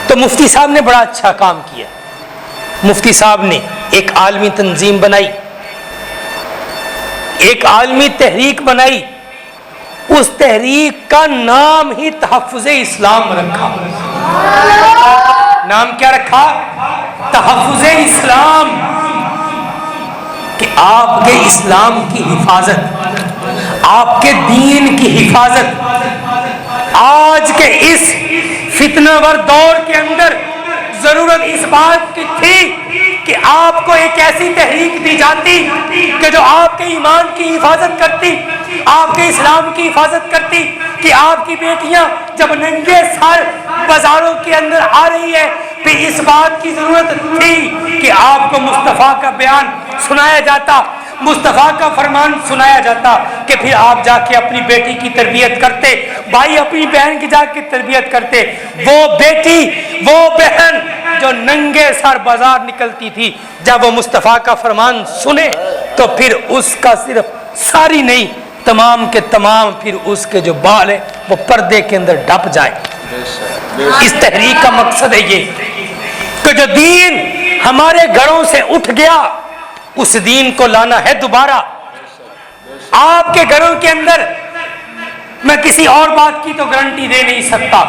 تو مفتی صاحب نے بڑا اچھا کام کیا. مفتی صاحب نے ایک عالمی تنظیم بنائی, ایک عالمی تحریک بنائی. اس تحریک کا نام ہی تحفظ اسلام رکھا. نام کیا رکھا؟ تحفظ اسلام. کہ آپ کے اسلام کی حفاظت, آپ کے دین کی حفاظت. آج کے اس فتنہ ور دور کے اندر ضرورت اس بات کی تھی کہ آپ کو ایک ایسی تحریک دی جاتی کہ جو آپ کے ایمان کی حفاظت کرتی, آپ کے اسلام کی حفاظت کرتی. کہ آپ کی بیٹیاں جب ننگے سر بازاروں کے اندر آ رہی ہے, پھر اس بات کی ضرورت تھی کہ آپ کو مصطفیٰ کا بیان سنایا جاتا, مصطفیٰ کا فرمان سنایا جاتا, کہ پھر آپ جا کے اپنی بیٹی کی تربیت کرتے, بھائی اپنی بہن کی جا کے تربیت کرتے. وہ بیٹی, وہ بہن جو ننگے سر بازار نکلتی تھی, جب وہ مصطفیٰ کا فرمان سنے تو پھر اس کا صرف ساری نہیں, تمام کے تمام پھر اس کے جو بال ہیں وہ پردے کے اندر ڈھپ جائیں. اس تحریک کا مقصد ہے یہ کہ جو دین ہمارے گھروں سے اٹھ گیا, اس دین کو لانا ہے دوبارہ آپ کے گھروں کے اندر. میں کسی اور بات کی تو گارنٹی دے نہیں سکتا,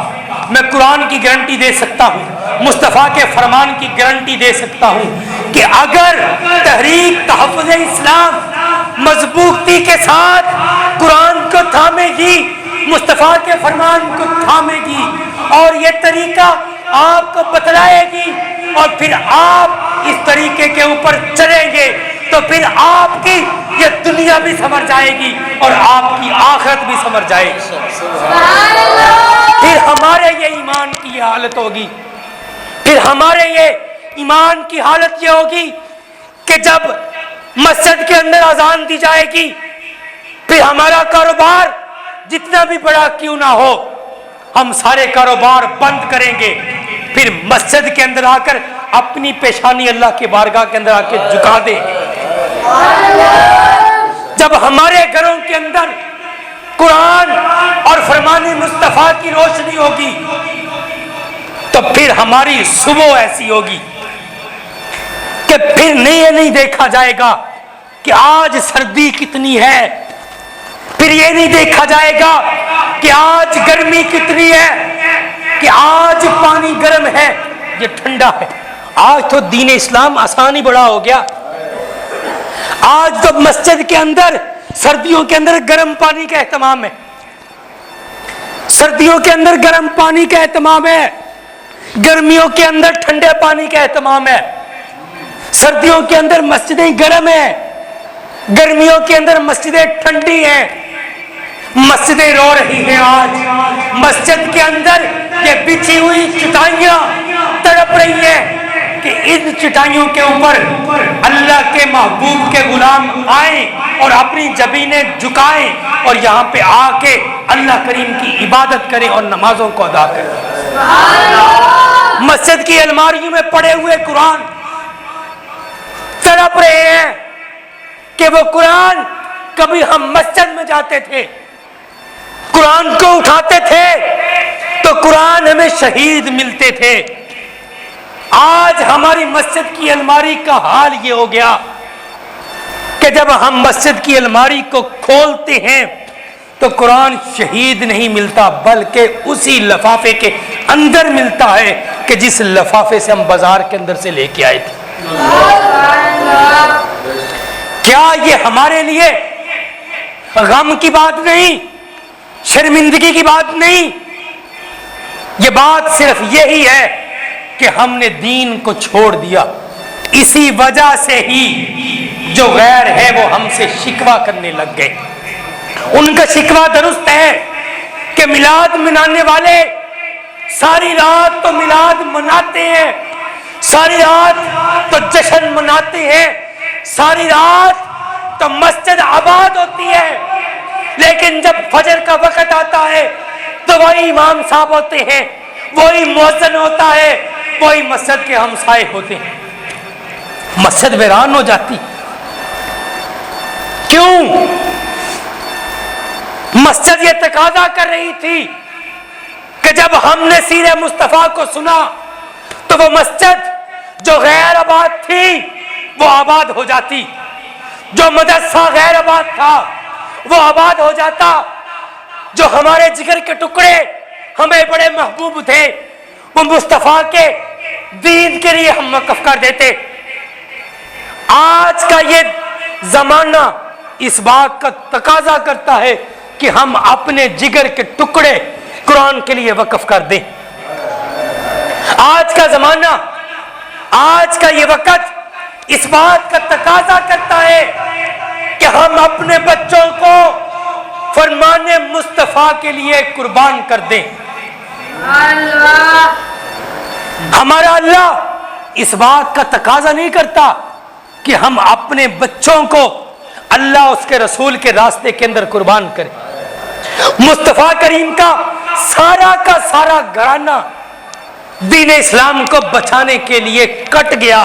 میں قرآن کی گارنٹی دے سکتا ہوں, مصطفیٰ کے فرمان کی گارنٹی دے سکتا ہوں کہ اگر تحریک تحفظ اسلام مضبوطی کے ساتھ قرآن کو تھامے گی, مصطفیٰ کے فرمان کو تھامے گی, اور یہ طریقہ آپ کو بتلائے گی, اور پھر آپ اس طریقے کے اوپر چلیں گے, تو پھر آپ کی یہ دنیا بھی سمجھ جائے گی اور آپ کی آخرت بھی سمجھ جائے گی. پھر ہمارے یہ ایمان کی یہ حالت ہوگی, پھر ہمارے یہ ایمان کی حالت یہ ہوگی کہ جب مسجد کے اندر اذان دی جائے گی, پھر ہمارا کاروبار جتنا بھی بڑا کیوں نہ ہو, ہم سارے کاروبار بند کریں گے, پھر مسجد کے اندر آ کر اپنی پیشانی اللہ کے بارگاہ کے اندر آ کے جھکا دیں گے. جب ہمارے گھروں کے اندر قرآن اور فرمان مصطفیٰ کی روشنی ہوگی, تو پھر ہماری صبح ایسی ہوگی کہ پھر یہ نہیں دیکھا جائے گا کہ آج سردی کتنی ہے, پھر یہ نہیں دیکھا جائے گا کہ آج گرمی کتنی ہے, کہ آج پانی گرم ہے یہ ٹھنڈا ہے. آج تو دین اسلام آسان ہی بڑا ہو گیا. آج تو مسجد کے اندر سردیوں کے اندر گرم پانی کا اہتمام ہے, سردیوں کے اندر گرم پانی کا اہتمام ہے, گرمیوں کے اندر ٹھنڈے پانی کا اہتمام ہے. سردیوں کے اندر مسجدیں گرم ہیں, گرمیوں کے اندر مسجدیں ٹھنڈی ہیں. مسجدیں رو رہی ہیں آج, مسجد کے اندر یہ بچھی ہوئی چٹائیاں تڑپ رہی ہیں کہ ان چٹائیوں کے اوپر اللہ کے محبوب کے غلام آئیں اور اپنی جبینیں جھکائیں اور یہاں پہ آ کے اللہ کریم کی عبادت کریں اور نمازوں کو ادا کریں. مسجد کی الماریوں میں پڑے ہوئے قرآن تڑپ رہے ہیں کہ وہ قرآن, کبھی ہم مسجد میں جاتے تھے, قرآن کو اٹھاتے تھے تو قرآن ہمیں شہید ملتے تھے. آج ہماری مسجد کی الماری کا حال یہ ہو گیا کہ جب ہم مسجد کی الماری کو کھولتے ہیں تو قرآن شہید نہیں ملتا, بلکہ اسی لفافے کے اندر ملتا ہے کہ جس لفافے سے ہم بازار کے اندر سے لے کے آئے تھے. کیا یہ ہمارے لیے غم کی بات نہیں, شرمندگی کی بات نہیں؟ یہ بات صرف یہی ہے کہ ہم نے دین کو چھوڑ دیا. اسی وجہ سے ہی جو غیر ہے وہ ہم سے شکوہ کرنے لگ گئے. ان کا شکوہ درست ہے کہ میلاد منانے والے ساری رات تو میلاد مناتے ہیں, ساری رات تو جشن مناتے ہیں, ساری رات تو مسجد آباد ہوتی ہے, لیکن جب فجر کا وقت آتا ہے تو وہی امام صاحب ہوتے ہیں, وہی مؤذن ہوتا ہے, وہی مسجد کے ہمسائے ہوتے ہیں. مسجد ویران ہو جاتی. کیوں؟ مسجد یہ تقاضا کر رہی تھی کہ جب ہم نے سیرہ مصطفیٰ کو سنا وہ مسجد جو غیر آباد تھی وہ آباد ہو جاتی، جو مدرسہ غیر آباد تھا وہ آباد ہو جاتا، جو ہمارے جگر کے ٹکڑے ہمیں بڑے محبوب تھے وہ مصطفیٰ کے دین کے لیے ہم وقف کر دیتے۔ آج کا یہ زمانہ اس بات کا تقاضا کرتا ہے کہ ہم اپنے جگر کے ٹکڑے قرآن کے لیے وقف کر دیں۔ آج کا زمانہ، آج کا یہ وقت اس بات کا تقاضا کرتا ہے کہ ہم اپنے بچوں کو فرمان مصطفیٰ کے لیے قربان کر دیں۔ ہمارا اللہ اس بات کا تقاضا نہیں کرتا کہ ہم اپنے بچوں کو اللہ اس کے رسول کے راستے کے اندر قربان کریں۔ مصطفیٰ کریم کا سارا گھرانہ دین اسلام کو بچانے کے لیے کٹ گیا،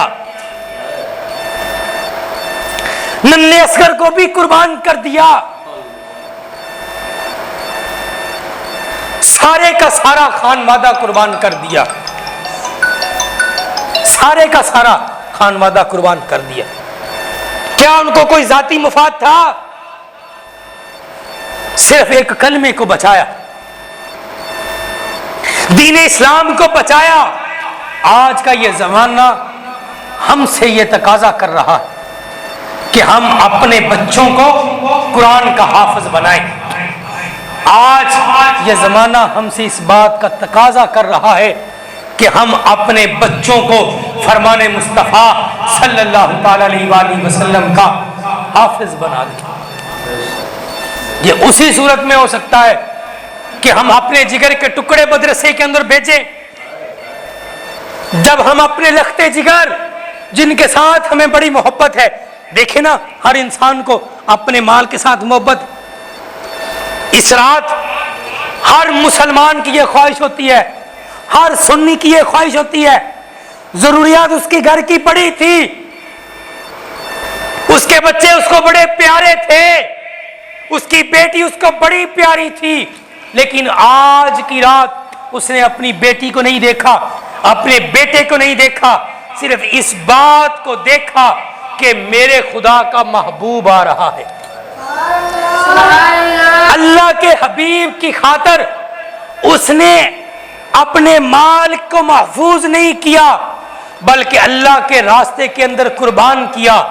ننھے اصغر کو بھی قربان کر دیا، سارے کا سارا خانوادہ قربان کر دیا، سارے کا سارا خانوادہ قربان کر دیا۔ کیا ان کو کوئی ذاتی مفاد تھا؟ صرف ایک کلمے کو بچایا، دین اسلام کو بچایا۔ آج کا یہ زمانہ ہم سے یہ تقاضا کر رہا ہے کہ ہم اپنے بچوں کو قرآن کا حافظ بنائیں۔ آج یہ زمانہ ہم سے اس بات کا تقاضا کر رہا ہے کہ ہم اپنے بچوں کو فرمان مصطفیٰ صلی اللہ تعالی علیہ وآلہ وسلم کا حافظ بنا دیں۔ یہ اسی صورت میں ہو سکتا ہے کہ ہم اپنے جگر کے ٹکڑے مدرسے کے اندر بھیجیں، جب ہم اپنے لختے جگر جن کے ساتھ ہمیں بڑی محبت ہے، دیکھیں نا ہر انسان کو اپنے مال کے ساتھ محبت، اس رات ہر مسلمان کی یہ خواہش ہوتی ہے، ہر سنی کی یہ خواہش ہوتی ہے، ضروریات اس کی گھر کی پڑی تھی، اس کے بچے اس کو بڑے پیارے تھے، اس کی بیٹی اس کو بڑی پیاری تھی، لیکن آج کی رات اس نے اپنی بیٹی کو نہیں دیکھا، اپنے بیٹے کو نہیں دیکھا، صرف اس بات کو دیکھا کہ میرے خدا کا محبوب آ رہا ہے۔ اللہ کے حبیب کی خاطر اس نے اپنے مال کو محفوظ نہیں کیا بلکہ اللہ کے راستے کے اندر قربان کیا۔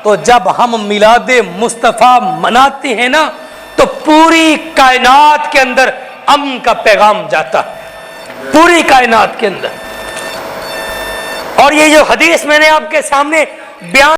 تو جب ہم میلاد مصطفیٰ مناتے ہیں نا تو پوری کائنات کے اندر امن کا پیغام جاتا ہے، پوری کائنات کے اندر۔ اور یہ جو حدیث میں نے آپ کے سامنے بیان